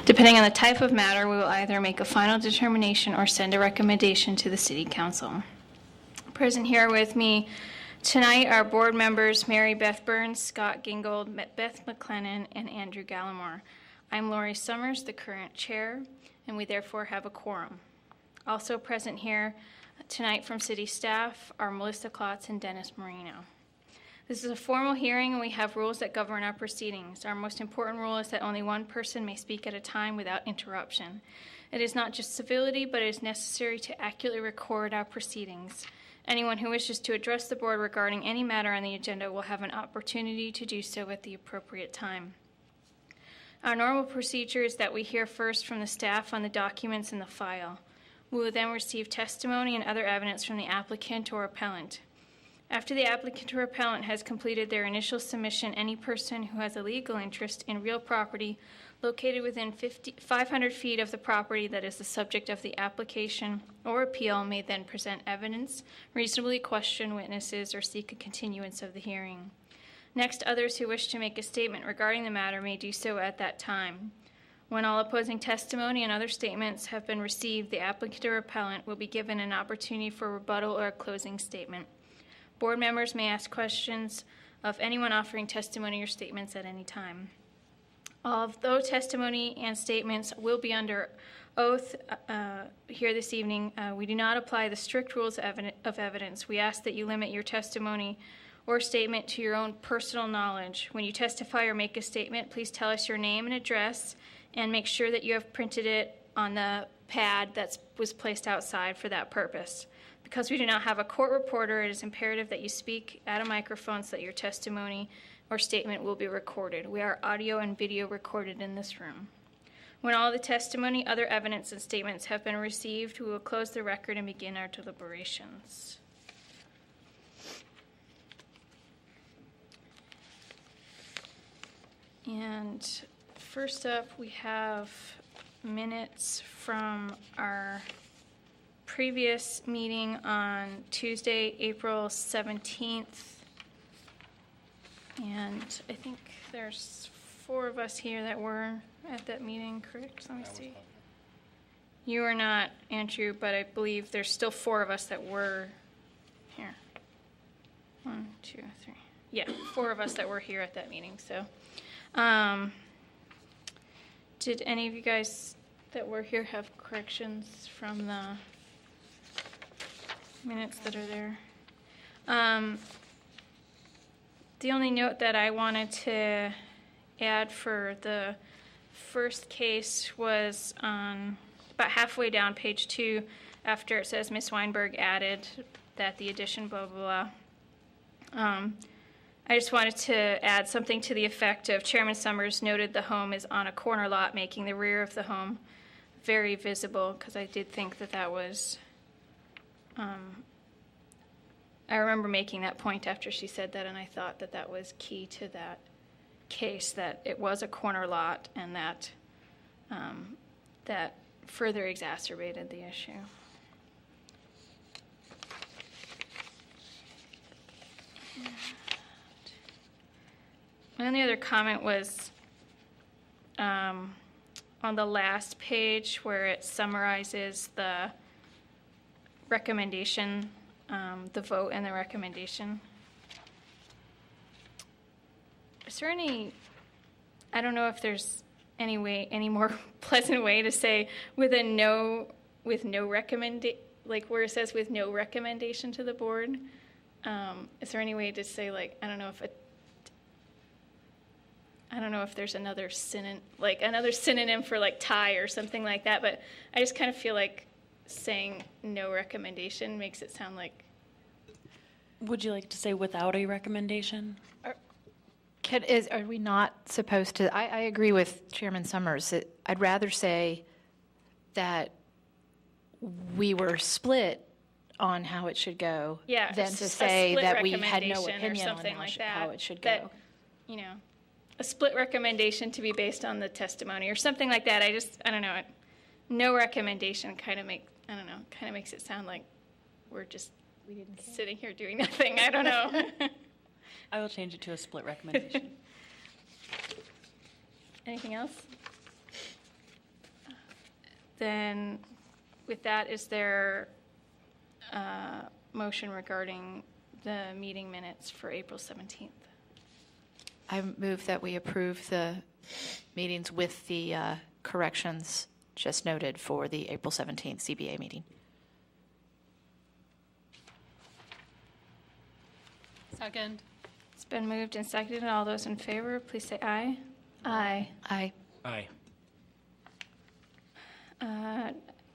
Depending on the type of matter, we will either make a final determination or send a recommendation to the City Council. Present here with me tonight are board members Mary Beth Burns, Scott Gingold, Beth McLennan, and Andrew Gallimore. I'm Lori Summers, the current chair, and we therefore have a quorum. Also present here tonight from city staff are Melissa Klotz and Dennis Marino. This is a formal hearing, and we have rules that govern our proceedings. Our most important rule is that only one person may speak at a time without interruption. It is not just civility, but it is necessary to accurately record our proceedings. Anyone who wishes to address the board regarding any matter on the agenda will have an opportunity to do so at the appropriate time. Our normal procedure is that we hear first from the staff on the documents in the file. We will then receive testimony and other evidence from the applicant or appellant. After the applicant or appellant has completed their initial submission, any person who has a legal interest in real property located within 500 feet of the property that is the subject of the application or appeal may then present evidence, reasonably question witnesses, or seek a continuance of the hearing. Next, others who wish to make a statement regarding the matter may do so at that time. When all opposing testimony and other statements have been received, the applicant or appellant will be given an opportunity for rebuttal or a closing statement. Board members may ask questions of anyone offering testimony or statements at any time. Although testimony and statements will be under oath here this evening, we do not apply the strict rules of evidence. We ask that you limit your testimony or statement to your own personal knowledge. When you testify or make a statement, please tell us your name and address, and make sure that you have printed it on the pad that was placed outside for that purpose. Because we do not have a court reporter, it is imperative that you speak at a microphone so that your testimony or statement will be recorded. We are audio and video recorded in this room. When all the testimony, other evidence, and statements have been received, we will close the record and begin our deliberations. And first up, we have minutes from our previous meeting on Tuesday, April 17th. And I think there's 4 of us here that were at that meeting, correct? Let me see. You are not, Andrew, but I believe there's still 4 of us that were here. 1, 2, 3. Yeah, 4 of us that were here at that meeting. So, did any of you guys that were here have corrections from the minutes that are there? The only note that I wanted to add for the first case was on about halfway down page 2, after it says Ms. Weinberg added that the addition blah blah blah. I just wanted to add something to the effect of Chairman Summers noted the home is on a corner lot, making the rear of the home very visible, because I did think that that was, I remember making that point after she said that, and I thought that that was key to that case, that it was a corner lot, and that that further exacerbated the issue. My only other comment was on the last page where it summarizes the recommendation, the vote and the recommendation. Is there any, I don't know if there's any more pleasant way to say with no recommendation, like where it says with no recommendation to the board. Is there any way to say, like, I don't know if there's another synonym for like tie or something like that, but I just kind of feel like saying no recommendation makes it sound like. Would you like to say without a recommendation? Are we not supposed to? I agree with Chairman Summers. I'd rather say that we were split on how it should go than to say that we had no opinion on how it should go. You know, a split recommendation to be based on the testimony or something like that. I don't know. No recommendation kind of makes it sound like we're just sitting here doing nothing. I don't know. I will change it to a split recommendation. Anything else? Then with that, is there a motion regarding the meeting minutes for April 17th? I move that we approve the meetings with the corrections just noted for the April 17th CBA meeting. Second. It's been moved and seconded. All those in favor, please say aye. Aye. Aye. Aye.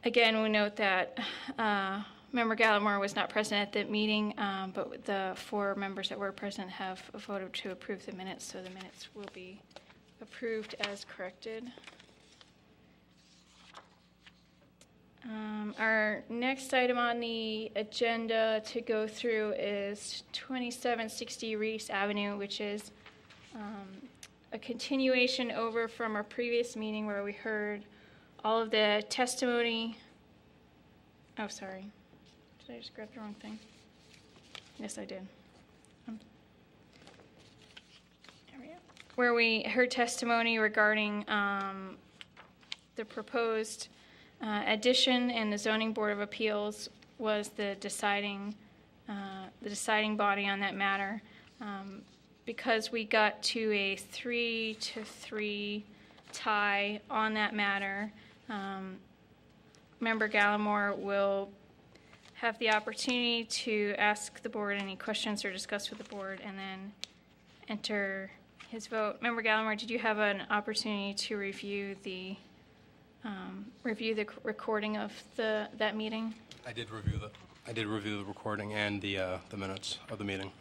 Again, we note that Member Gallimore was not present at the meeting, but the 4 members that were present have voted to approve the minutes, so the minutes will be approved as corrected. Our next item on the agenda to go through is 2760 Reese Avenue, which is a continuation over from our previous meeting where we heard all of the testimony. Oh, sorry. Did I just grab the wrong thing? Yes, I did. There we go. Where we heard testimony regarding the proposed addition, and the Zoning Board of Appeals was the deciding body on that matter. Because we got to a 3-3 tie on that matter, Member Gallimore will have the opportunity to ask the board any questions or discuss with the board and then enter his vote. Member Gallimore, did you have an opportunity to review the recording of that meeting? I did review the recording and the minutes of the meeting.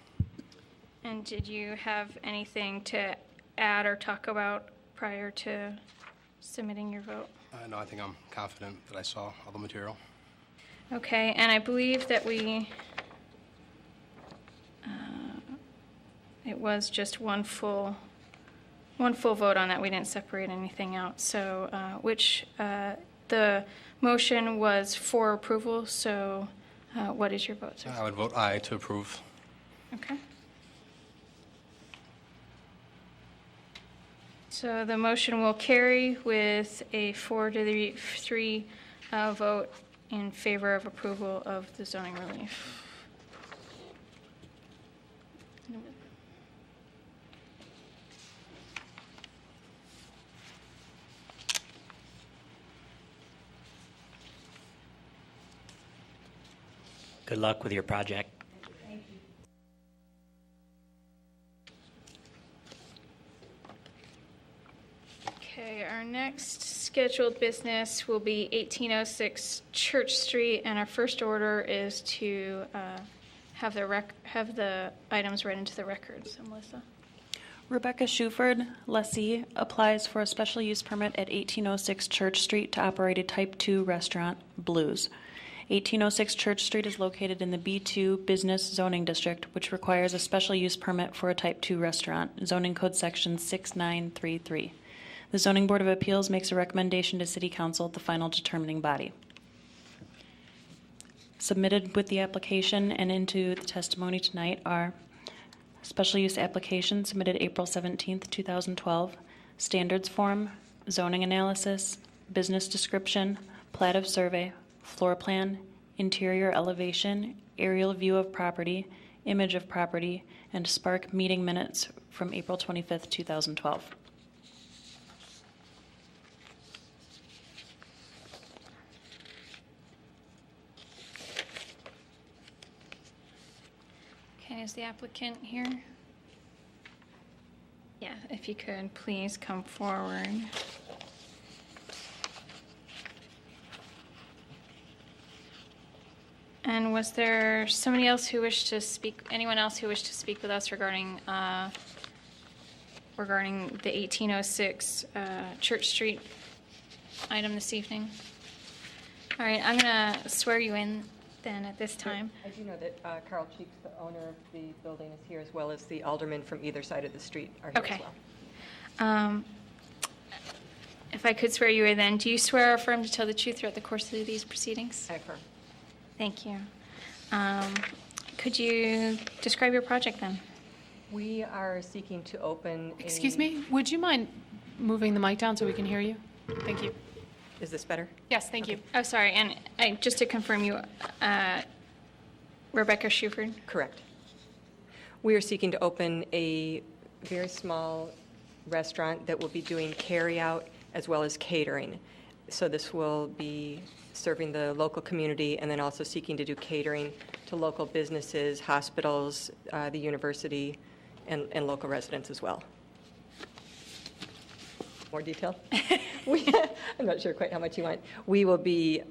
And did you have anything to add or talk about prior to submitting your vote? No, I think I'm confident that I saw all the material. Okay, and I believe that it was just one full vote on that. We didn't separate anything out. So, the motion was for approval. So, what is your vote, sir? I would vote aye to approve. Okay. So the motion will carry with a 4-3 vote in favor of approval of the zoning relief. Good luck with your project. Okay, our next scheduled business will be 1806 Church Street, and our first order is to have the items read into the record. So, Melissa. Rebecca Shuford, lessee, applies for a special use permit at 1806 Church Street to operate a Type 2 restaurant, Blues. 1806 Church Street is located in the B2 Business Zoning District, which requires a special use permit for a Type 2 restaurant, Zoning Code Section 6933. The Zoning Board of Appeals makes a recommendation to City Council, the final determining body. Submitted with the application and into the testimony tonight are special use application submitted April 17th, 2012, standards form, zoning analysis, business description, plat of survey, floor plan, interior elevation, aerial view of property, image of property, and Spark meeting minutes from April 25th, 2012. Okay, is the applicant here? Yeah, if you could, please come forward. And was there somebody else who wished to speak, anyone else who wished to speak with us regarding the 1806 Church Street item this evening? All right, I'm going to swear you in then at this time. I do know that Carl Cheeks, the owner of the building, is here, as well as the aldermen from either side of the street are here Okay. as well. If I could swear you in then, do you swear or affirm to tell the truth throughout the course of these proceedings? I affirm. Thank you. Could you describe your project then? We are seeking to open Excuse me, would you mind moving the mic down so we can hear you? Thank you. Is this better? Yes, thank you. Oh, sorry, and just to confirm you, Rebecca Shuford? Correct. We are seeking to open a very small restaurant that will be doing carry-out as well as catering. So this will be serving the local community and then also seeking to do catering to local businesses, hospitals, the university, and local residents as well. More detail? I'm not sure quite how much you want. We will be,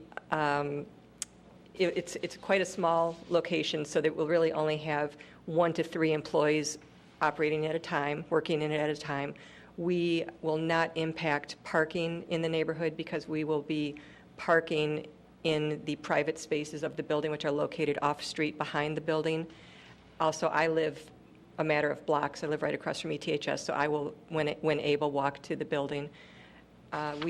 it's quite a small location, so that we'll really only have 1 to 3 employees operating at a time, working in it at a time. We will not impact parking in the neighborhood because we will be parking in the private spaces of the building, which are located off-street behind the building. Also, I live a matter of blocks. I live right across from ETHS, so I will, when able, walk to the building. I'm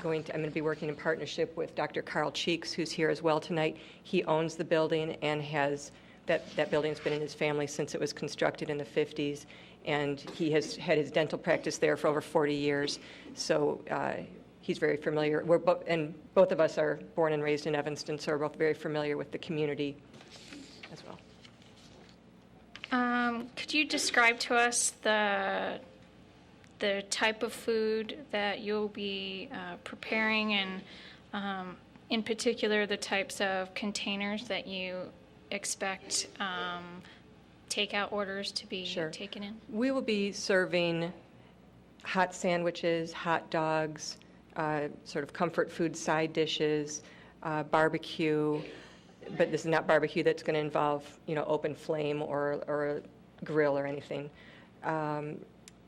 going to be working in partnership with Dr. Carl Cheeks, who's here as well tonight. He owns the building and that building's been in his family since it was constructed in the 50s, and he has had his dental practice there for over 40 years. So he's very familiar. Both of us are born and raised in Evanston, so we're both very familiar with the community as well. Could you describe to us the type of food that you'll be preparing, and in particular the types of containers that you expect takeout orders to be taken in? We will be serving hot sandwiches, hot dogs, sort of comfort food side dishes, barbecue, but this is not barbecue that's going to involve, open flame or a grill or anything.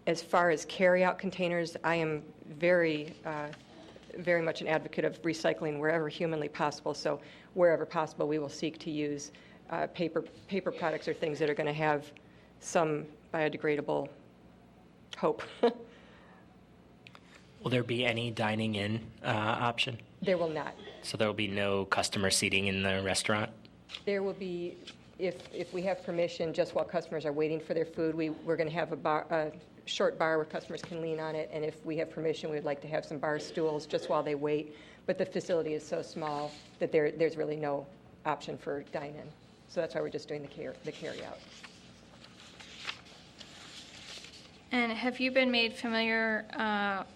As far as carry-out containers, I am very much an advocate of recycling wherever humanly possible. So wherever possible, we will seek to use paper products or things that are going to have some biodegradable hope. Will there be any dining in option? There will not. So there will be no customer seating in the restaurant? There will be, if we have permission, just while customers are waiting for their food, we're going to have a short bar where customers can lean on it, and if we have permission, we'd like to have some bar stools just while they wait. But the facility is so small that there's really no option for dine-in. So that's why we're just doing the carry-out. And have you been made familiar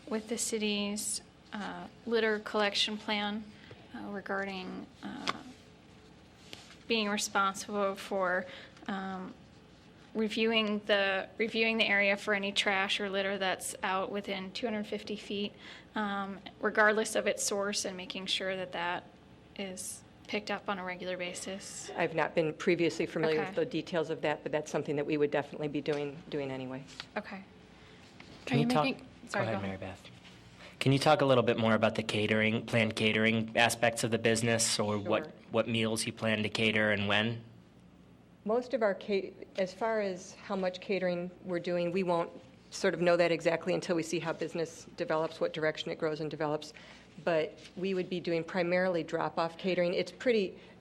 with the city's litter collection plan regarding being responsible for reviewing the area for any trash or litter that's out within 250 feet, regardless of its source, and making sure that is picked up on a regular basis? I've not been previously familiar Okay. with the details of that, but that's something that we would definitely be doing anyway. Okay. Can you talk? Sorry, go ahead, go Mary Beth. Can you talk a little bit more about the planned catering aspects of the business, or Sure. what meals you plan to cater and when? Most of our, as far as how much catering we're doing, we won't sort of know that exactly until we see how business develops, what direction it grows and develops. But we would be doing primarily drop-off catering.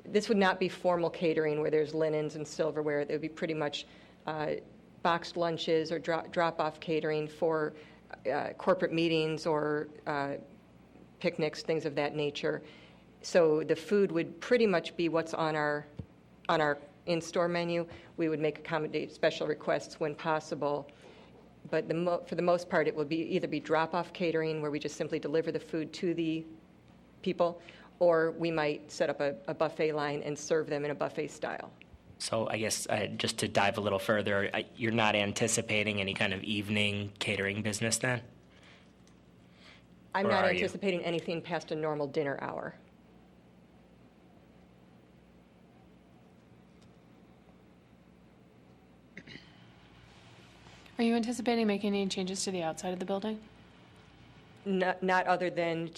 This would not be formal catering where there's linens and silverware. It would be pretty much boxed lunches or drop-off catering for corporate meetings or picnics, things of that nature. So the food would pretty much be what's on our in-store menu. We would accommodate special requests when possible. But for the most part, it will either be drop-off catering, where we just simply deliver the food to the people, or we might set up a buffet line and serve them in a buffet style. So I guess just to dive a little further, you're not anticipating any kind of evening catering business then? I'm Or not are you? anticipating anything past a normal dinner hour. Are you anticipating making any changes to the outside of the building? Not other than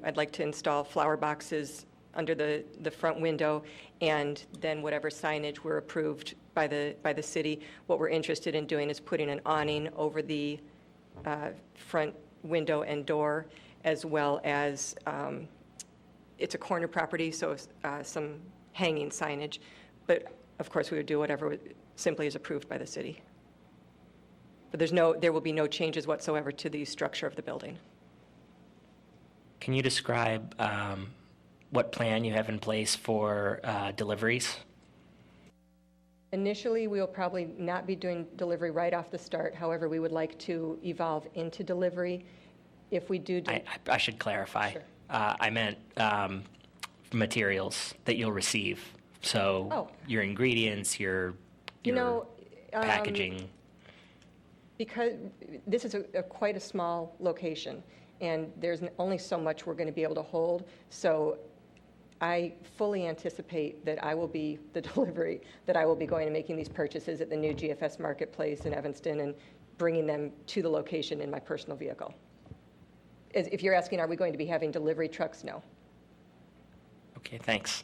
I'd like to install flower boxes under the front window, and then whatever signage we're approved by the city. What we're interested in doing is putting an awning over the front window and door, as well as, it's a corner property, so some hanging signage. But of course, we would do whatever simply is approved by the city. But there will be no changes whatsoever to the structure of the building. Can you describe what plan you have in place for deliveries? Initially, we will probably not be doing delivery right off the start. However, we would like to evolve into delivery. If we do, I should clarify. Sure. I meant materials that you'll receive. So Oh. your ingredients, your packaging. Because this is quite a small location, and there's only so much we're going to be able to hold. So I fully anticipate that I will be the delivery, that I will be going and making these purchases at the new GFS Marketplace in Evanston and bringing them to the location in my personal vehicle. If you're asking, are we going to be having delivery trucks? No. Okay, thanks.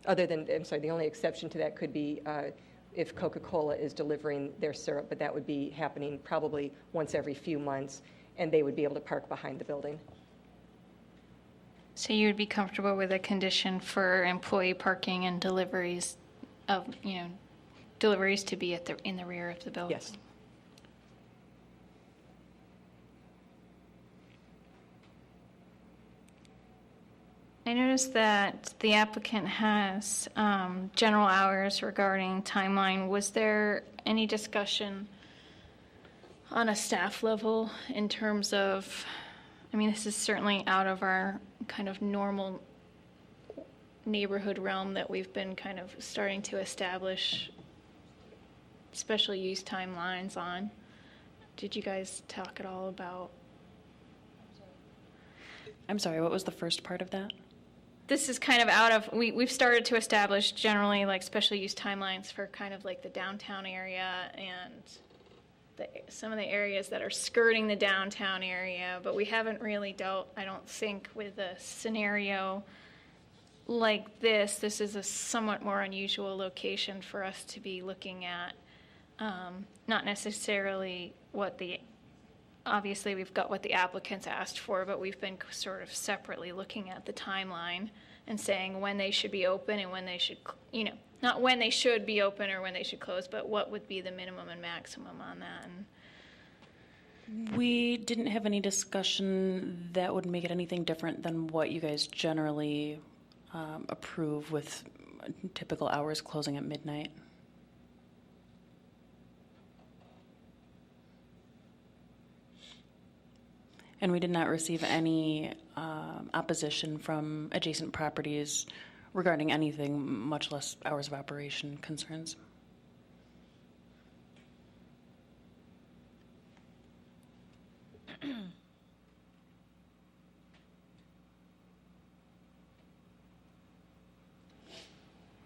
Other than, I'm sorry, the only exception to that could be if Coca-Cola is delivering their syrup, but that would be happening probably once every few months, and they would be able to park behind the building. So you would be comfortable with a condition for employee parking and deliveries of, deliveries to be in the rear of the building? Yes. I noticed that the applicant has general hours regarding timeline. Was there any discussion on a staff level in terms of, this is certainly out of our kind of normal neighborhood realm that we've been kind of starting to establish special use timelines on. Did you guys talk at all about? I'm sorry, what was the first part of that? This is kind of out of, we've started to establish generally like special use timelines for kind of like the downtown area and some of the areas that are skirting the downtown area, but we haven't really dealt, I don't think, with a scenario like this. This is a somewhat more unusual location for us to be looking at. Not necessarily obviously we've got what the applicants asked for, but we've been sort of separately looking at the timeline and saying when they should be open and when they should, not when they should be open or when they should close, but what would be the minimum and maximum on that. We didn't have any discussion that would make it anything different than what you guys generally approve with typical hours closing at midnight. And we did not receive any opposition from adjacent properties regarding anything, much less hours of operation concerns.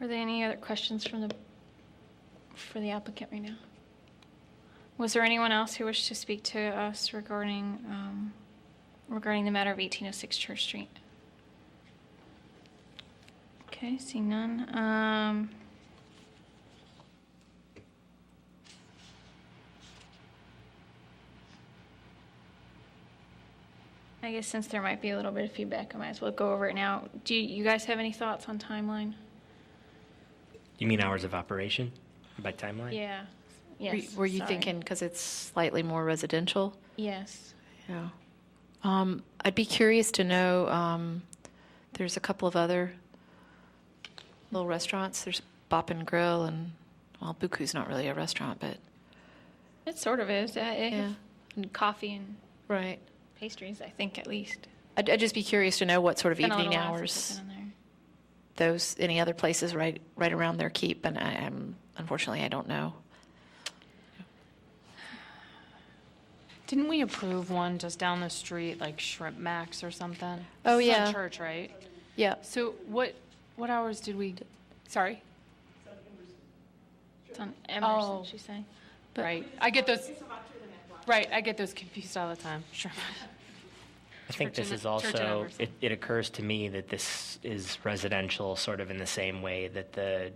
Were there any other questions for the applicant right now? Was there anyone else who wished to speak to us regarding the matter of 1806 Church Street? Okay, seeing none. I guess since there might be a little bit of feedback, I might as well go over it now. Do you guys have any thoughts on timeline? You mean hours of operation by timeline? Yeah. Yes. Were you sorry. thinking because it's slightly more residential? Yes. Yeah. I'd be curious to know, there's a couple of other little restaurants. There's Bop and Grill and, well, Buku's not really a restaurant, but. It sort of is. Yeah. And coffee and Right. pastries, I think, at least. I'd just be curious to know what sort of Been a evening little while since hours I've been in any other places right around their keep, and unfortunately I don't know. Didn't we approve one just down the street, like Shrimp Max or something? Oh, It's on yeah. Church, right? Yeah. So what hours did we, sorry? It's on Emerson, Oh. she's saying. Right. I get those confused all the time. Sure. I think Church this in- is Church in also, Emerson. it occurs to me that this is residential sort of in the same way that the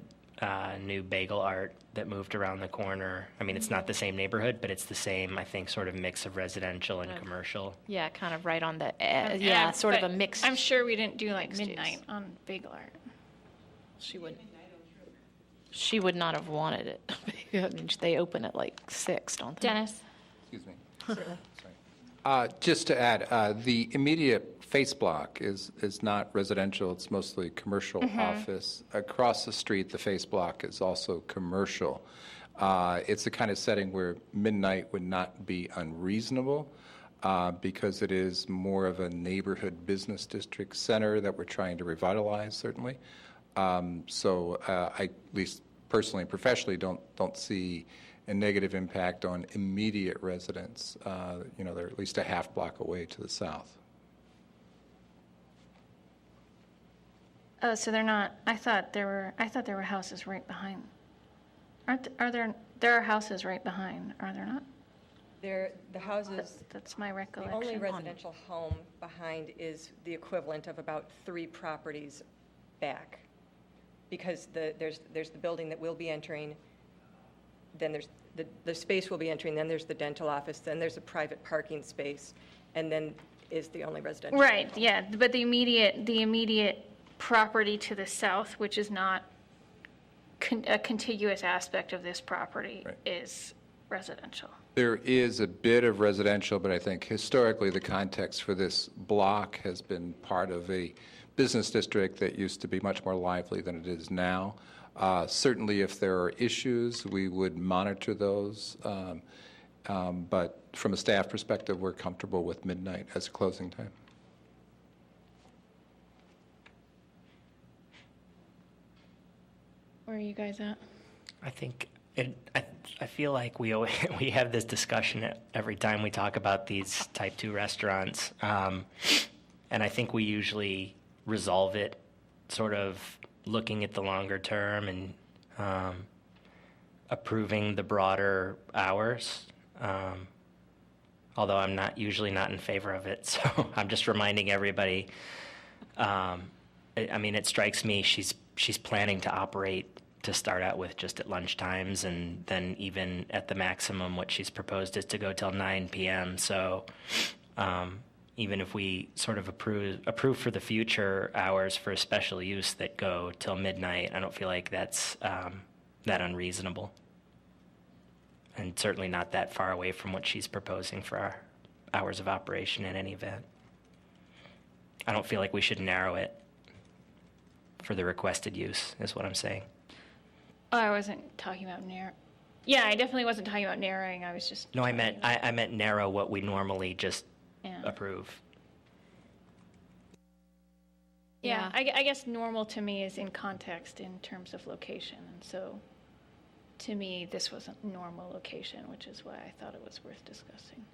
new bagel art that moved around the corner. It's not the same neighborhood, but it's the same, I think, sort of mix of residential and commercial. Yeah, kind of right on the, Yeah, sort of but a mix. I'm sure we didn't do like mixed use. midnight on Bagel Art. She would not have wanted it. They open at like 6, don't they? Dennis? Excuse me. Sorry. Just to add, the immediate face block is not residential, it's mostly commercial office. Across the street, the face block is also commercial. It's the kind of setting where midnight would not be unreasonable because it is more of a neighborhood business district center that we're trying to revitalize, certainly. So I, at least personally and professionally, don't see a negative impact on immediate residents. They're at least a half block away to the south. Oh, so they're not, I thought there were houses right behind. There are houses right behind, are there not? The houses, That's my the recollection. only residential home behind is the equivalent of about 3 properties back. Because there's the building that we'll be entering, then there's the space we'll be entering, then there's the dental office, then there's a private parking space, and then is the only residential. Right, home. yeah, but the immediate property to the south, which is not a contiguous aspect of this property, Right. is residential. There is a bit of residential, but I think historically the context for this block has been part of a business district that used to be much more lively than it is now. Certainly, if there are issues, we would monitor those. But from a staff perspective, we're comfortable with midnight as a closing time. Where are you guys at? I think I feel like we have this discussion every time we talk about these type 2 restaurants, and I think we usually resolve it sort of looking at the longer term and approving the broader hours. Although I'm usually not in favor of it, so I'm just reminding everybody. It strikes me she's planning to operate to start out with just at lunch times, and then even at the maximum, what she's proposed is to go till 9 p.m. So even if we sort of approve for the future hours for a special use that go till midnight, I don't feel like that's that unreasonable, and certainly not that far away from what she's proposing for our hours of operation in any event. I don't feel like we should narrow it for the requested use, is what I'm saying. Oh, I wasn't talking about Yeah, I definitely wasn't talking about narrowing. I was just. No, I meant narrow what we normally just Yeah. approve. Yeah, I guess normal to me is in context in terms of location. And so to me, this was a normal location, which is why I thought it was worth discussing.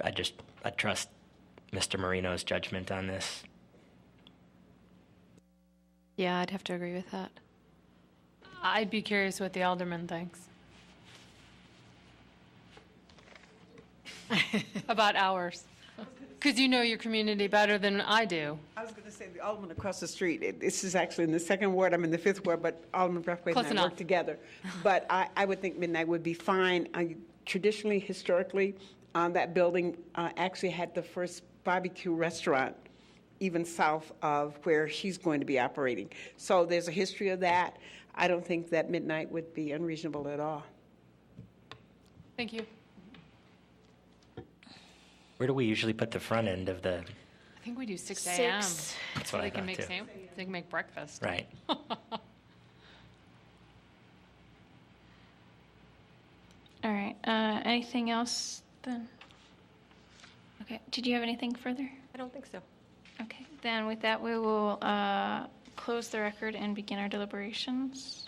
I trust Mr. Marino's judgment on this. Yeah, I'd have to agree with that. I'd be curious what the alderman thinks. About hours. Because you know your community better than I do. I was going to say the alderman across the street. This is actually in the 2nd ward. I'm in the 5th ward, but Alderman Brathwaite Close and I enough. work together. But I would think midnight would be fine. Traditionally, historically, that building actually had the first barbecue restaurant even south of where she's going to be operating. So there's a history of that. I don't think that midnight would be unreasonable at all. Thank you. Where do we usually put the front end of the? I think we do 6 a.m. Six. That's So what I they can thought make too. they can make breakfast. Right. All right. Anything else then? Okay. Did you have anything further? I don't think so. Okay. Then with that, we will close the record and begin our deliberations.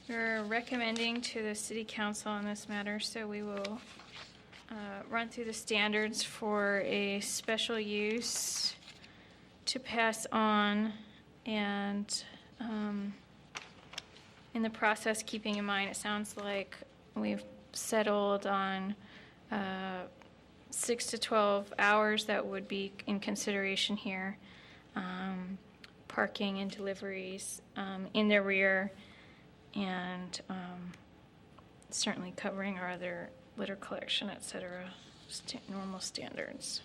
We're recommending to the City Council on this matter, so we will run through the standards for a special use to pass on, and in the process, keeping in mind, it sounds like we've settled on 6 to 12 hours that would be in consideration here. Parking and deliveries in the rear, and certainly covering our other litter collection, et cetera, normal standards.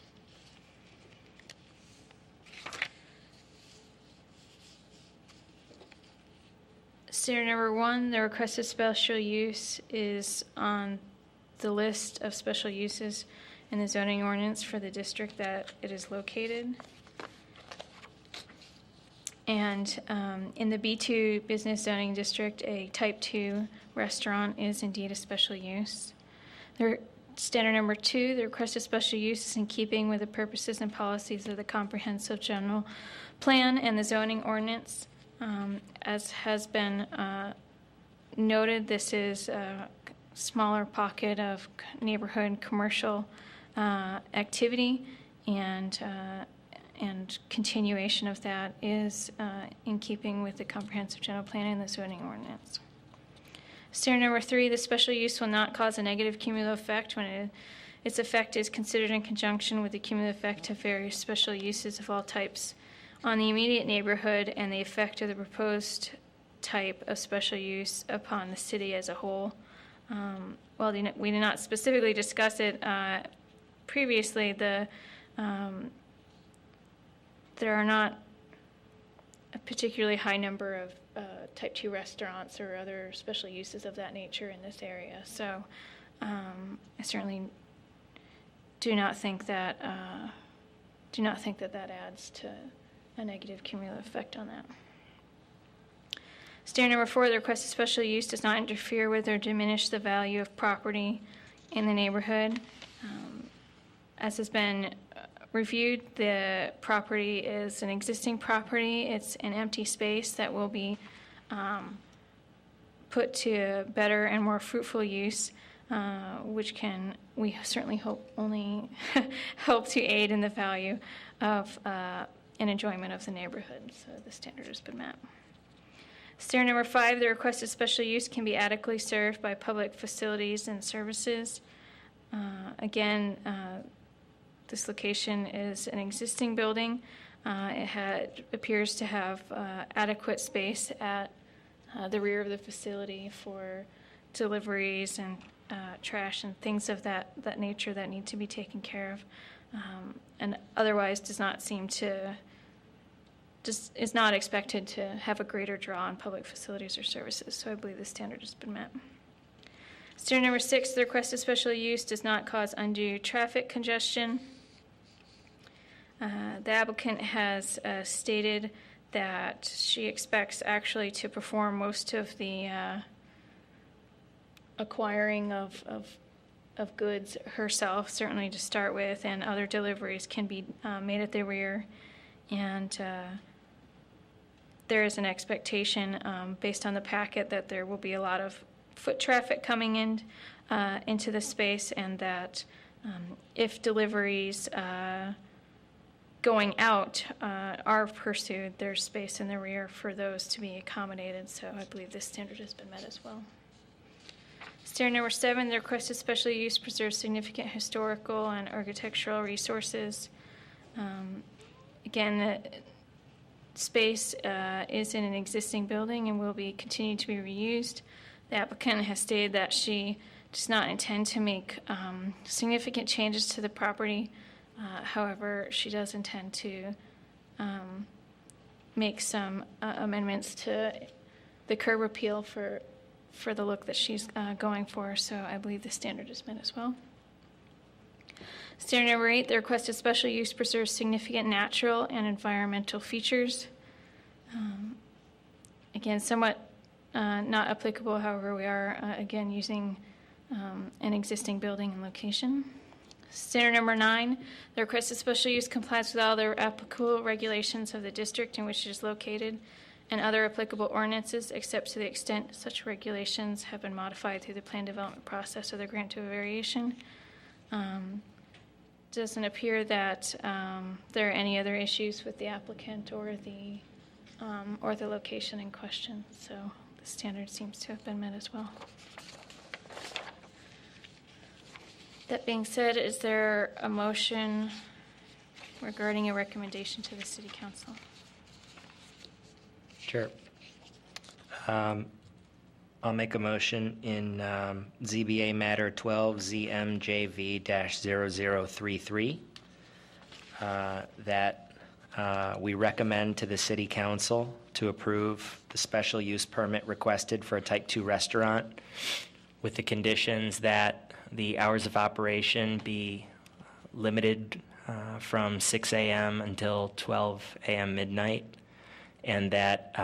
Standard number 1, the requested special use is on the list of special uses in the zoning ordinance for the district that it is located. And in the B2 business zoning district, a type 2 restaurant is indeed a special use. Standard number 2, the requested special use is in keeping with the purposes and policies of the comprehensive general plan and the zoning ordinance. As has been noted, this is a smaller pocket of neighborhood commercial activity, and continuation of that is in keeping with the comprehensive general plan and the zoning ordinance. Standard number 3, the special use will not cause a negative cumulative effect when its effect is considered in conjunction with the cumulative effect of various special uses of all types on the immediate neighborhood and the effect of the proposed type of special use upon the city as a whole. While we did not specifically discuss it previously, there are not a particularly high number of type 2 restaurants or other special uses of that nature in this area. So I certainly do not think that that adds to a negative cumulative effect on that. Standard number 4, the requested special use does not interfere with or diminish the value of property in the neighborhood. As has been reviewed, the property is an existing property. It's an empty space that will be put to better and more fruitful use, which can, we certainly hope, only help to aid in the value of and enjoyment of the neighborhood. So the standard has been met. Standard number 5, the requested special use can be adequately served by public facilities and services. Again, this location is an existing building. It appears to have adequate space at the rear of the facility for deliveries and trash and things of that nature that need to be taken care of, and otherwise does not seem to, just is not expected to have a greater draw on public facilities or services. So I believe the standard has been met. Standard number 6, the requested special use does not cause undue traffic congestion. The applicant has stated that she expects actually to perform most of the acquiring of goods herself, certainly to start with, and other deliveries can be made at the rear. And there is an expectation based on the packet that there will be a lot of foot traffic coming in into the space, and that if deliveries going out are pursued, there's space in the rear for those to be accommodated. So I believe this standard has been met as well. Standard number 7, the requested special use preserves significant historical and architectural resources. Again, the space is in an existing building and will be continued to be reused. The applicant has stated that she does not intend to make significant changes to the property. However, she does intend to make some amendments to the curb appeal for the look that she's going for. So I believe the standard is met as well. Standard number 8, the requested special use preserves significant natural and environmental features. Again, somewhat not applicable. However, we are again using an existing building and location. Standard number 9, the requested special use complies with all the applicable regulations of the district in which it is located and other applicable ordinances, except to the extent such regulations have been modified through the plan development process or the grant of a variation. Doesn't appear that there are any other issues with the applicant or the location in question. So the standard seems to have been met as well. That being said, is there a motion regarding a recommendation to the City Council? Sure. I'll make a motion in ZBA matter 12 ZMJV-0033 that we recommend to the City Council to approve the special use permit requested for a Type 2 restaurant with the conditions that the hours of operation be limited from 6 a.m. until 12 a.m. midnight, and that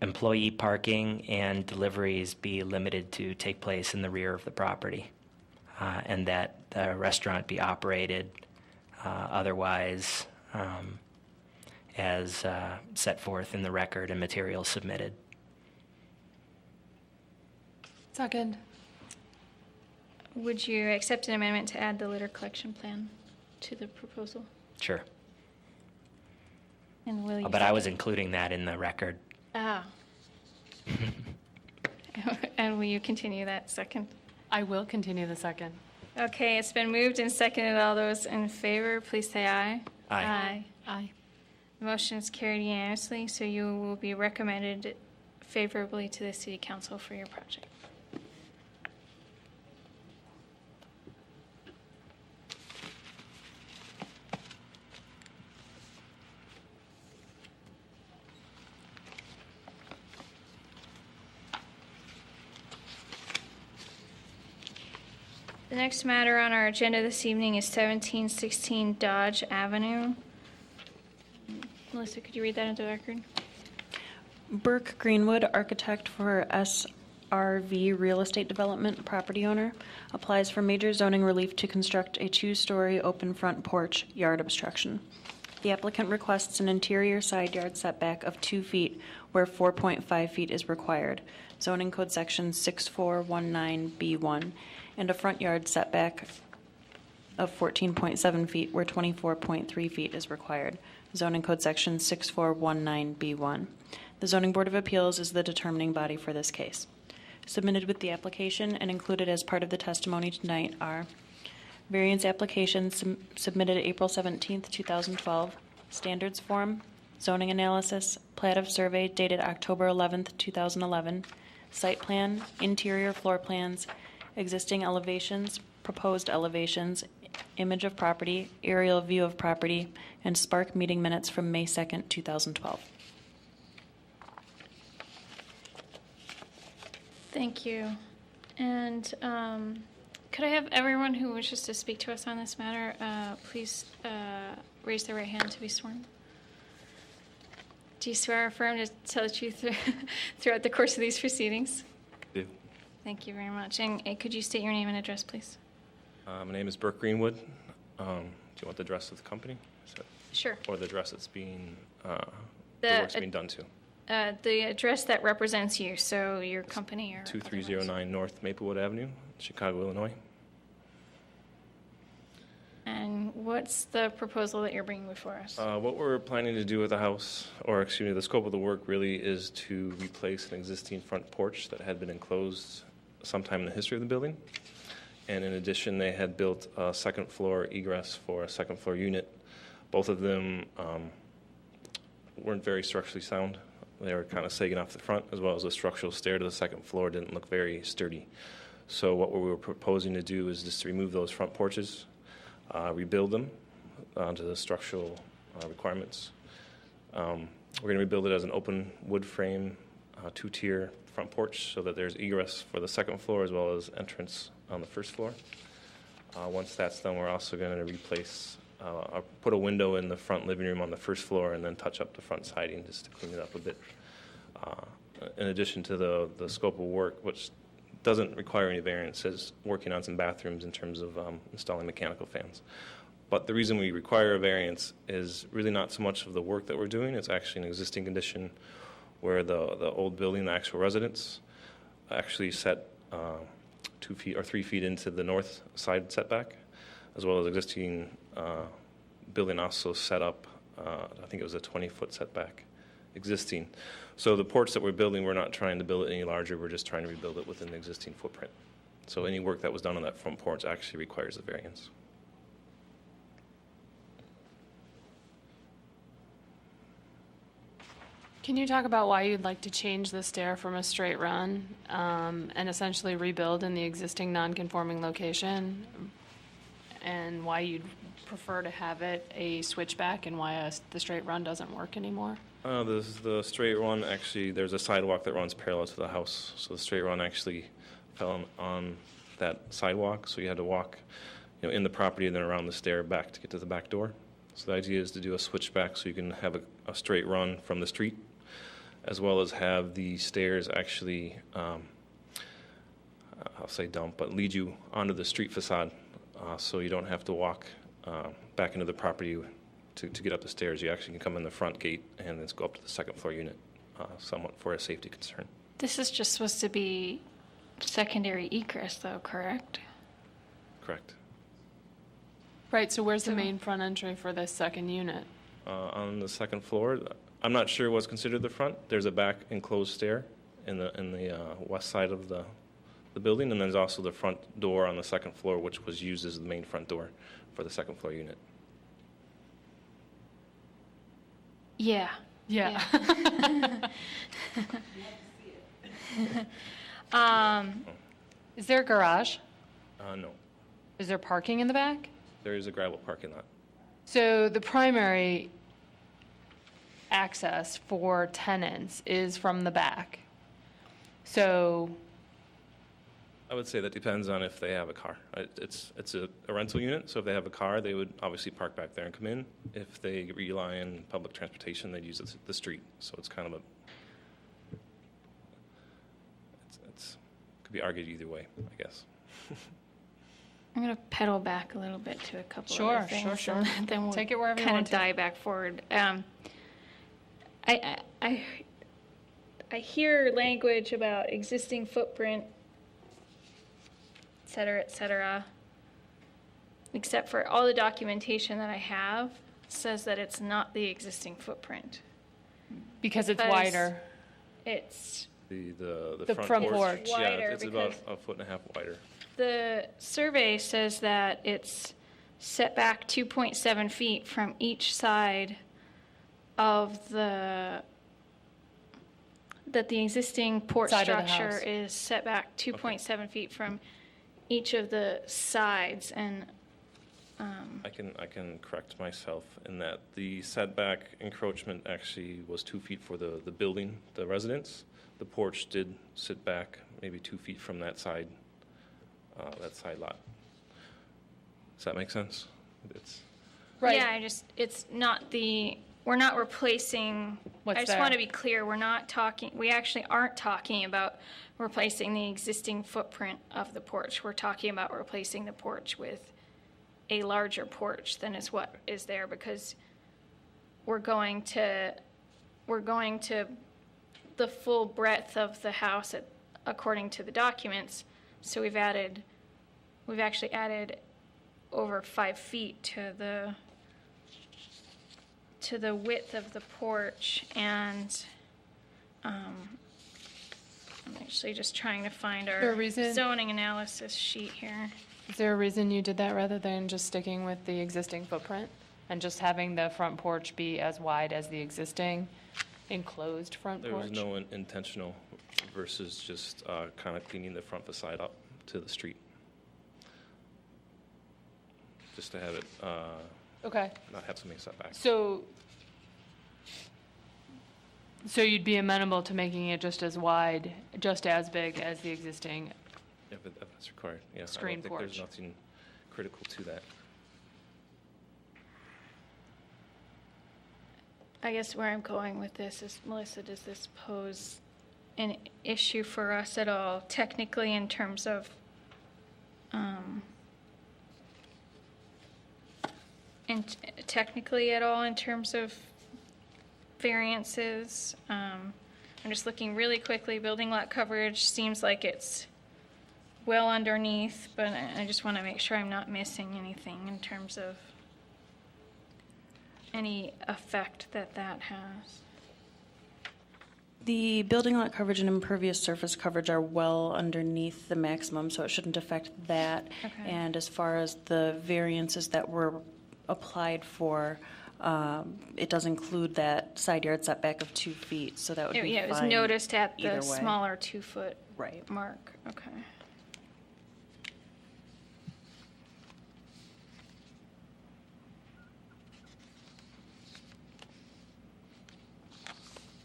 employee parking and deliveries be limited to take place in the rear of the property, and that the restaurant be operated otherwise as set forth in the record and materials submitted. Second. Would you accept an amendment to add the litter collection plan to the proposal? Sure. And will you? But I was including that in the record. Ah. And will you continue that second? I will continue the second. Okay, it's been moved and seconded. All those in favor, please say aye. Aye. Aye. The motion is carried unanimously, so you will be recommended favorably to the City Council for your project. The next matter on our agenda this evening is 1716 Dodge Avenue. Melissa, could you read that into the record? Burke Greenwood, architect for SRV Real Estate Development property owner, applies for major zoning relief to construct a two-story open front porch yard obstruction. The applicant requests an interior side yard setback of 2 feet where 4.5 feet is required, zoning code section 6419B1, and a front yard setback of 14.7 feet where 24.3 feet is required, zoning code section 6419B1. The Zoning Board of Appeals is the determining body for this case. Submitted with the application and included as part of the testimony tonight are variance applications submitted April 17th, 2012, standards form, zoning analysis, plat of survey dated October 11th, 2011, site plan, interior floor plans, existing elevations, proposed elevations, image of property, aerial view of property, and Spark meeting minutes from May 2nd, 2012. Thank you. And could I have everyone who wishes to speak to us on this matter, please raise their right hand to be sworn? Do you swear or affirm to tell the truth throughout the course of these proceedings? I do. Thank you very much. And could you state your name and address, please? My name is Burke Greenwood. Do you want the address of the company? Sure. Or the address that's being, the work's being done to? The address that represents you, so your company or 2309 North Maplewood Avenue, Chicago, Illinois. And what's the proposal that you're bringing before us? What we're planning to do with the house, or excuse me, the scope of the work really is to replace an existing front porch that had been enclosed sometime in the history of the building. And in addition, they had built a second floor egress for a second floor unit. Both of them weren't very structurally sound. They were kind of sagging off the front, as well as the structural stair to the second floor didn't look very sturdy. So what we were proposing to do is just to remove those front porches, rebuild them to the structural requirements. We're going to rebuild it as an open wood frame, two-tier front porch so that there's egress for the second floor as well as entrance on the first floor. Once that's done, we're also going to replace, put a window in the front living room on the first floor and then touch up the front siding just to clean it up a bit. In addition to the scope of work, which doesn't require any variances, working on some bathrooms in terms of installing mechanical fans. But the reason we require a variance is really not so much of the work that we're doing. It's actually an existing condition where the old building, the actual residence, actually set 2 feet or 3 feet into the north side setback, as well as existing building also set up, I think it was a 20-foot setback existing. So the porch that we're building, we're not trying to build it any larger, we're just trying to rebuild it within the existing footprint. So any work that was done on that front porch actually requires a variance. Can you talk about why you'd like to change the stair from a straight run and essentially rebuild in the existing non-conforming location? and why you'd prefer to have it a switchback and why the straight run doesn't work anymore? The straight run, actually, there's a sidewalk that runs parallel to the house. So the straight run actually fell on that sidewalk. So you had to walk, in the property and then around the stair back to get to the back door. So the idea is to do a switchback so you can have a straight run from the street, as well as have the stairs actually, I'll say dump, but lead you onto the street facade, so you don't have to walk back into the property to get up the stairs. You actually can come in the front gate and then go up to the second floor unit, somewhat for a safety concern. This is just supposed to be secondary egress, though, correct? Correct. Right, so where's the main front entry for this second unit? On the second floor, I'm not sure what's considered the front. There's a back enclosed stair in the west side of the building, and there's also the front door on the second floor, which was used as the main front door for the second floor unit. Yeah. Yeah. Is there a garage? No. Is there parking in the back? There is a gravel parking lot. So the primary access for tenants is from the back. So, I would say that depends on if they have a car. It's a rental unit, so if they have a car, they would obviously park back there and come in. If they rely on public transportation, they'd use the street. So it's kind of could be argued either way, I guess. I'm going to pedal back a little bit to a couple Sure, other things. sure. And then we'll Take it wherever you kind want of to. dive back forward. I hear language about existing footprint, et cetera, except for all the documentation that I have says that it's not the existing footprint. because it's Because wider. It's The The front porch. Yeah, Wider it's about because- a foot and a half wider. The survey says that it's set back 2.7 feet from each side of that the existing porch Side of the structure house. is set back 2.7 feet from each of the sides, and I can correct myself in that the setback encroachment actually was 2 feet for the building, the residence. The porch did sit back maybe 2 feet from that side lot. Does that make sense? It's Right. yeah, we're not replacing, What's I just there? want to be clear, we actually aren't talking about replacing the existing footprint of the porch. We're talking about replacing the porch with a larger porch than is what is there, because we're going to the full breadth of the house according to the documents. So we've actually added over 5 feet to the width of the porch, and I'm actually just trying to find there a our reason- zoning analysis sheet here. Is there a reason you did that rather than just sticking with the existing footprint and just having the front porch be as wide as the existing enclosed front There porch? was no intentional versus just kind of cleaning the front facade up to the street. Just to have it Okay. not have so many setbacks. So you'd be amenable to making it just as wide, just as big as the existing? If that's required, yeah. Screen I don't think there's porch. nothing critical to that. I guess where I'm going with this is, Melissa, does this pose an issue for us at all, technically, in terms of, technically at all in terms of variances? I'm just looking really quickly. Building lot coverage seems like it's well underneath, but I just want to make sure I'm not missing anything in terms of any effect that has. The building lot coverage and impervious surface coverage are well underneath the maximum, so it shouldn't affect that. Okay. And as far as the variances that were applied for, it does include that side yard setback of 2 feet, so that would be Yeah, it was fine noticed at the either way. smaller 2-foot Right. mark. Okay.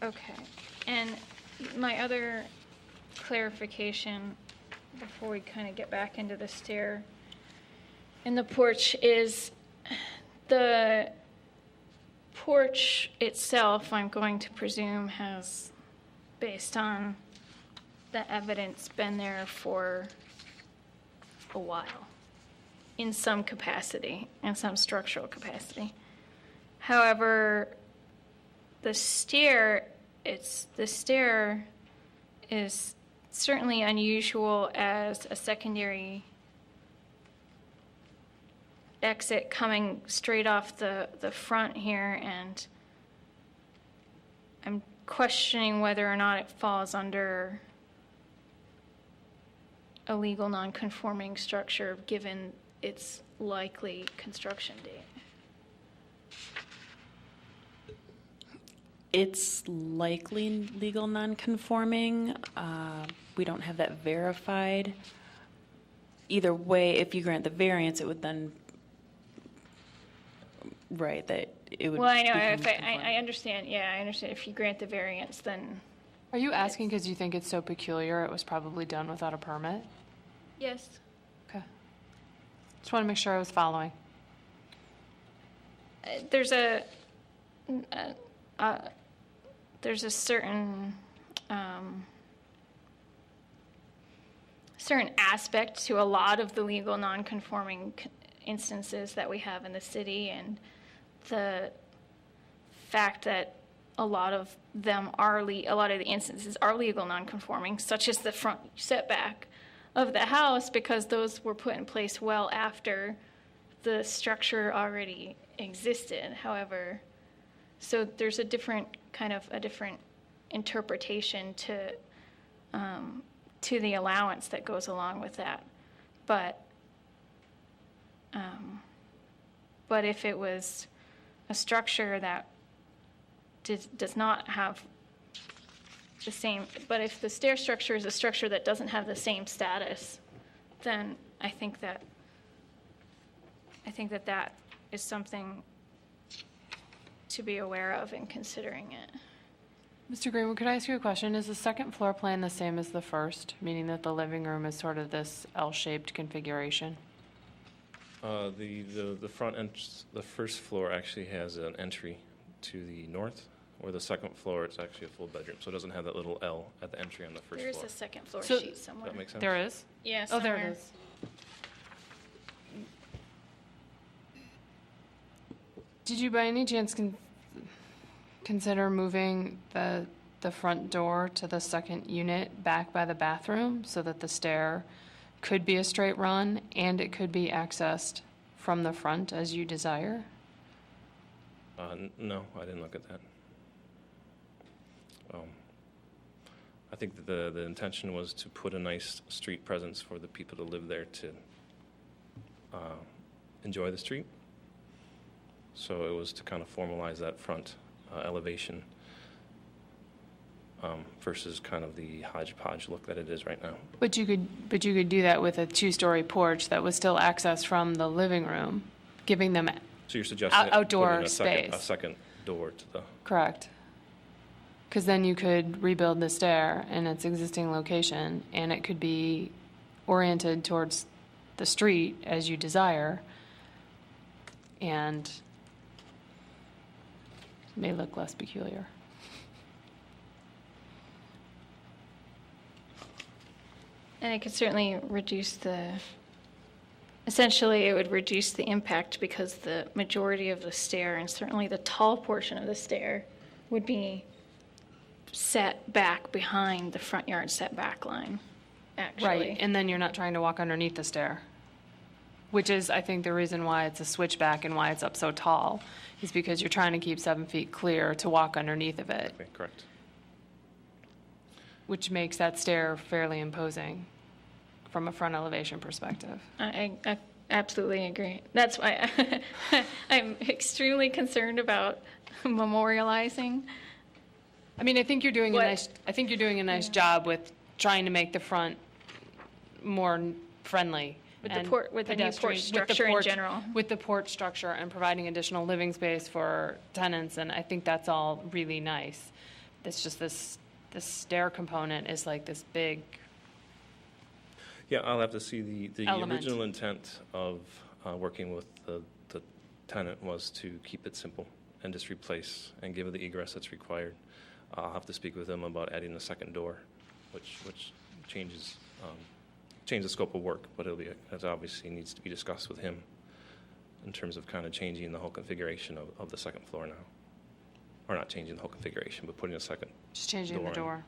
Okay, and my other clarification before we kind of get back into the stair and the porch is the porch itself, I'm going to presume, has, based on the evidence, been there for a while in some capacity, in some structural capacity. However, the stair is certainly unusual as a secondary exit coming straight off the front here, and I'm questioning whether or not it falls under a legal non-conforming structure given its likely construction date. It's likely legal non-conforming. We don't have that verified. Either way, if you grant the variance, it would then, right, that it would. Well, I know, become if I conforming. understand, yeah, I understand. If you grant the variance, then Are you asking because you think it's so peculiar it was probably done without a permit? yes. Okay. Just want to make sure I was following. There's a certain certain aspect to a lot of the legal non-conforming instances that we have in the city, and the fact that a lot of them are a lot of the instances are legal non-conforming, such as the front setback of the house, because those were put in place well after the structure already existed. However, so there's a different interpretation to the allowance that goes along with that. But if it was a structure that does not have the same, but if the stair structure is a structure that doesn't have the same status, then I think that that is something to be aware of in considering it. Mr. Greenwood, could I ask you a question? Is the second floor plan the same as the first, meaning that the living room is sort of this L-shaped configuration? The front entrance, the first floor actually has an entry to the north, or the second floor, it's actually a full bedroom, so it doesn't have that little L at the entry on the first There floor. is a second floor So- sheet somewhere. Does that make sense? There is? Yeah, Oh, there somewhere. it is. Did you by any chance consider moving the front door to the second unit back by the bathroom so that the stair could be a straight run and it could be accessed from the front as you desire? No, I didn't look at that. I think that the intention was to put a nice street presence for the people to live there to enjoy the street. So it was to kind of formalize that front elevation versus kind of the hodgepodge look that it is right now. But you could do that with a two-story porch that was still accessed from the living room, giving them So you're suggesting outdoor putting a space. second door to the... Correct. Because then you could rebuild the stair in its existing location, and it could be oriented towards the street as you desire, and may look less peculiar. And it could certainly essentially it would reduce the impact because the majority of the stair, and certainly the tall portion of the stair, would be set back behind the front yard setback line, actually. Right, and then you're not trying to walk underneath the stair, which is, I think, the reason why it's a switchback and why it's up so tall, is because you're trying to keep 7 feet clear to walk underneath of it, Okay, correct. which makes that stair fairly imposing from a front elevation perspective. I absolutely agree. That's why I'm extremely concerned about memorializing. I mean, I think you're doing What- a nice job with trying to make the front more friendly. With the and with the new pedestrian- porch with the structure in porch- general. With the porch structure and providing additional living space for tenants, and I think that's all really nice. it's just this stair component is like this big, Yeah, I'll have to see the Element. original intent of working with the tenant was to keep it simple and just replace and give it the egress that's required. I'll have to speak with them about adding a second door, which changes the scope of work, but it obviously needs to be discussed with him in terms of kind of changing the whole configuration of the second floor now. Or not changing the whole configuration, but putting a second just changing the in. door.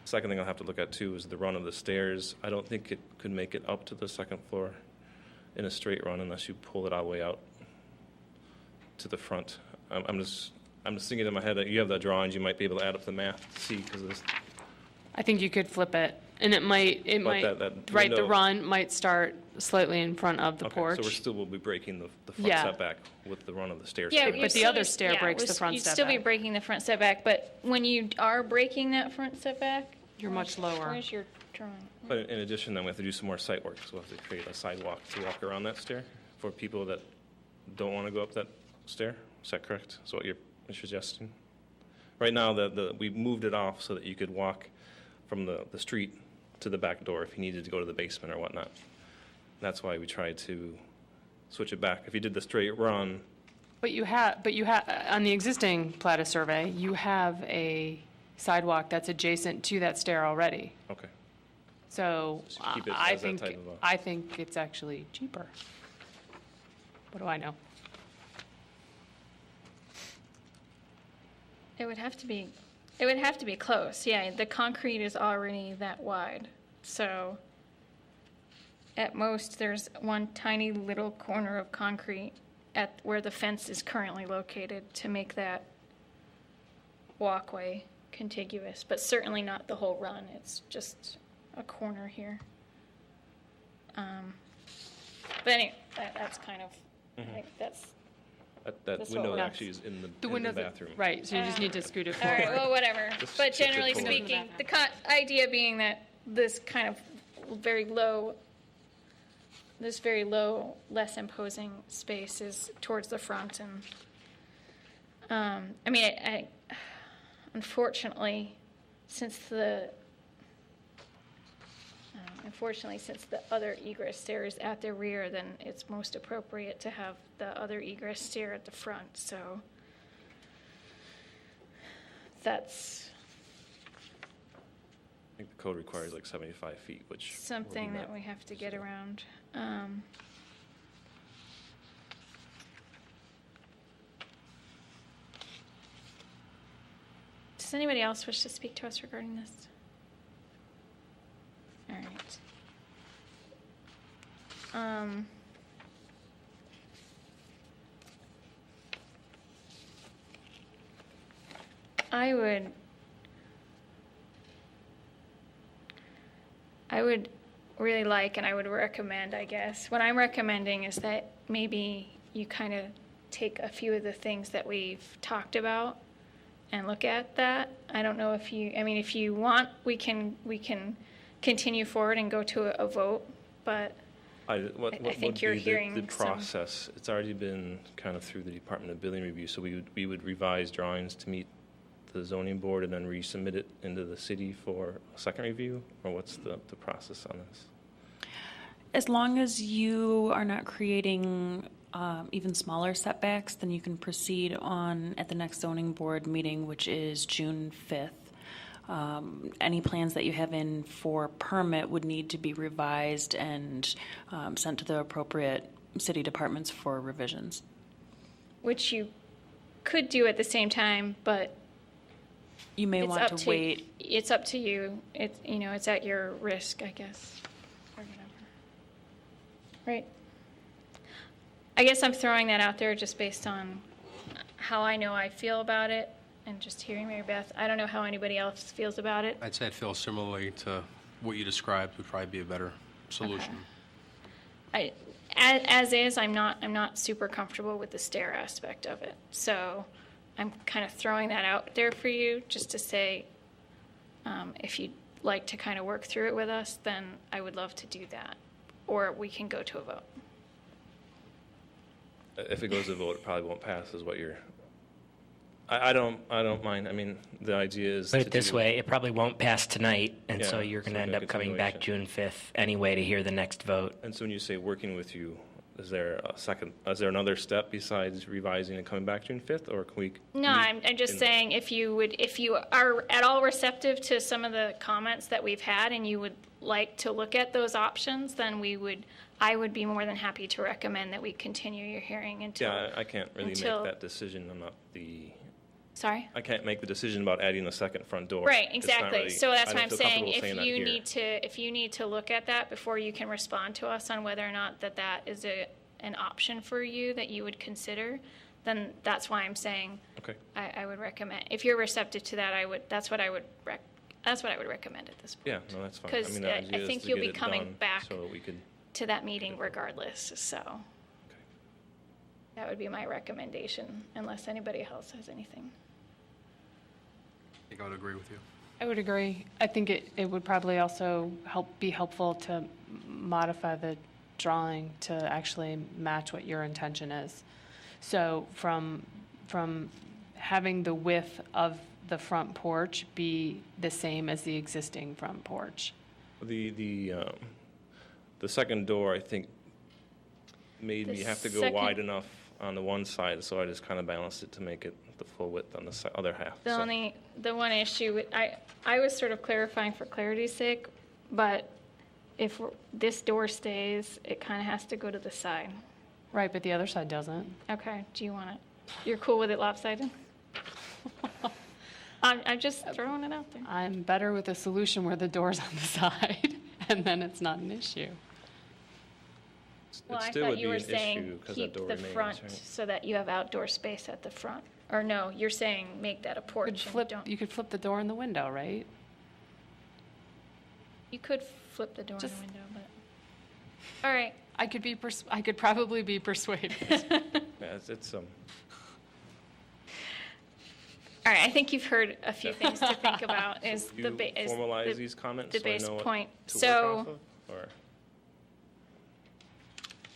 Second thing I'll have to look at too is the run of the stairs. I don't think it could make it up to the second floor in a straight run unless you pull it all the way out to the front. I'm just thinking in my head that you have the drawings, you might be able to add up the math to see, because I think you could flip it, and it might, that right, the window- run might start slightly in front of the okay, porch. so we will be breaking the front Yeah. setback with the run of the stairs. Yeah, correct? but the other stair breaks the front You'd still be setback. breaking the front setback, but when you are breaking that front setback. You're much lower. Where's your drawing? But in addition, then we have to do some more site work, so we'll have to create a sidewalk to walk around that stair for people that don't want to go up that stair. Is that correct? Is what you're suggesting? Right now, we moved it off so that you could walk from the street to the back door if you needed to go to the basement or whatnot. That's why we tried to switch it back. If you did the straight run, But you have, on the existing Plata survey, you have a sidewalk that's adjacent to that stair already. okay. So So keep it I as that think, type of a- I think it's actually cheaper. What do I know? It would have to be close, yeah, the concrete is already that wide, so at most, there's one tiny little corner of concrete at where the fence is currently located to make that walkway contiguous, but certainly not the whole run, it's just a corner here. But anyway, that's kind of, I think that's, That That's what window we're- actually is in the window, bathroom. right, so you just need to scoot it all right, forward. well, whatever. Just But shift it generally forward. speaking, the idea being that this kind of very low, less imposing space is towards the front. And, I mean, I unfortunately, since the other egress stair is at the rear, then it's most appropriate to have the other egress stair at the front, so that's I think the code requires like 75 feet, which will be something that met. we have to get around. Does anybody else wish to speak to us regarding this? All right. I would really like, and I would recommend, I guess, what I'm recommending is that maybe you kind of take a few of the things that we've talked about and look at that. I don't know if you want, we can continue forward and go to a vote, but What I think would you're be hearing the some- process? It's already been kind of through the Department of Building Review, so we would revise drawings to meet the zoning board and then resubmit it into the city for a second review, or what's the process on this? As long as you are not creating even smaller setbacks, then you can proceed on at the next zoning board meeting, which is June 5th. Any plans that you have in for permit would need to be revised and sent to the appropriate city departments for revisions. which you could do at the same time, but You may it's want up to wait. It's up to you. It's at your risk, I guess, or whatever. Right. I guess I'm throwing that out there just based on how I know I feel about it and just hearing Mary Beth. I don't know how anybody else feels about it. I'd say I'd feel similarly to what you described would probably be a better solution. As is, I'm not super comfortable with the stair aspect of it. So I'm kind of throwing that out there for you just to say, if you'd like to kind of work through it with us, then I would love to do that. Or we can go to a vote. If it goes to vote, it probably won't pass, is what I don't mind. I mean, the idea is. Put to it this do- way, it probably won't pass tonight, and so Yeah, you're going so to end a up coming back June 5th anyway to hear the next vote. And so when you say working with you, is there another step besides revising and coming back June 5th, or can we? No, I'm just in- saying if you are at all receptive to some of the comments that we've had and you would like to look at those options, then I would be more than happy to recommend that we continue your hearing until. Yeah, I can't really until- make that decision. I'm not the. Sorry? I can't make the decision about adding a second front door. Right, It's not exactly. really- So that's I why don't I'm feel saying, comfortable saying that here. if you need to look at that before you can respond to us on whether or not that is an option for you that you would consider, then that's why I'm saying Okay. I would recommend, if you're receptive to that, that's what I would recommend at this point. Yeah, no, that's fine. 'Cause I mean, the I idea is think to you'll get be it coming done back so we could. to that meeting regardless, so that would be my recommendation, unless anybody else has anything. I think I would agree with you. I would agree. I think it would probably also be helpful to modify the drawing to actually match what your intention is. So from having the width of the front porch be the same as the existing front porch. The second door, I think, made The me have to go second- wide enough on the one side, so I just kind of balanced it to make it the full width on the other half. The so. the one issue, I was sort of clarifying for clarity's sake, but if this door stays, it kind of has to go to the side. Right, but the other side doesn't. Okay, do you want it? You're cool with it lopsided? I'm just throwing it out there. I'm better with a solution where the door's on the side, and then it's not an issue. Well, It I still thought would you be were an issue saying 'cause keep that door the remains, front right? so that you have outdoor space at the front. Or no, you're saying make that a porch and don't. You could flip the door in the window, right? You could flip the door in the Just- window, but. All right. I could probably be persuaded. Yeah, it's All right, I think you've heard a few things to think about. Is you the formalize these comments the so I base know what point. to So- work off of, or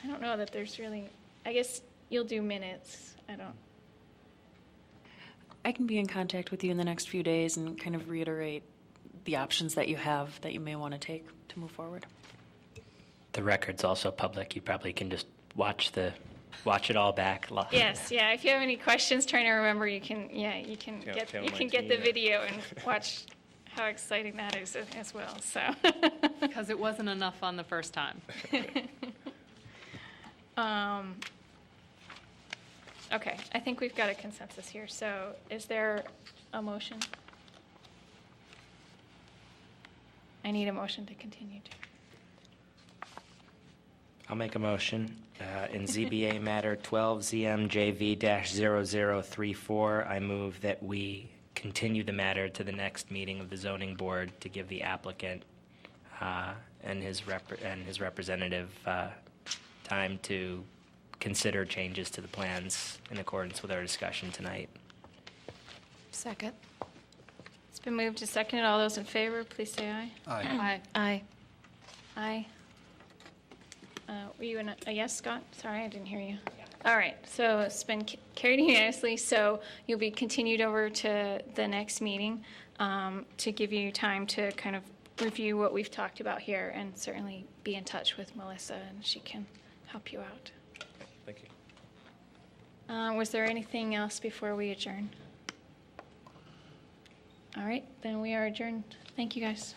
I don't know that there's really. I guess you'll do minutes. I don't. I can be in contact with you in the next few days and kind of reiterate the options that you have that you may want to take to move forward. The record's also public. You probably can just watch it all back. Yes, yeah. If you have any questions, trying to remember, you can. Yeah, you can Yeah, get channel you can 19, get the yeah. video and watch how exciting that is as well. So. Because it wasn't enough on the first time. Okay, I think we've got a consensus here. So is there a motion? I need a motion to continue. I'll make a motion. In ZBA matter 12ZMJV-0034, I move that we continue the matter to the next meeting of the zoning board to give the applicant and his representative time to consider changes to the plans in accordance with our discussion tonight. Second. It's been moved and seconded. All those in favor, please say aye. Aye. Aye. Aye. Were you a yes, Scott? Sorry, I didn't hear you. All right, so it's been carried unanimously, so you'll be continued over to the next meeting to give you time to kind of review what we've talked about here and certainly be in touch with Melissa and she can help you out. thank you. Was there anything else before we adjourn? All right, then we are adjourned. Thank you, guys.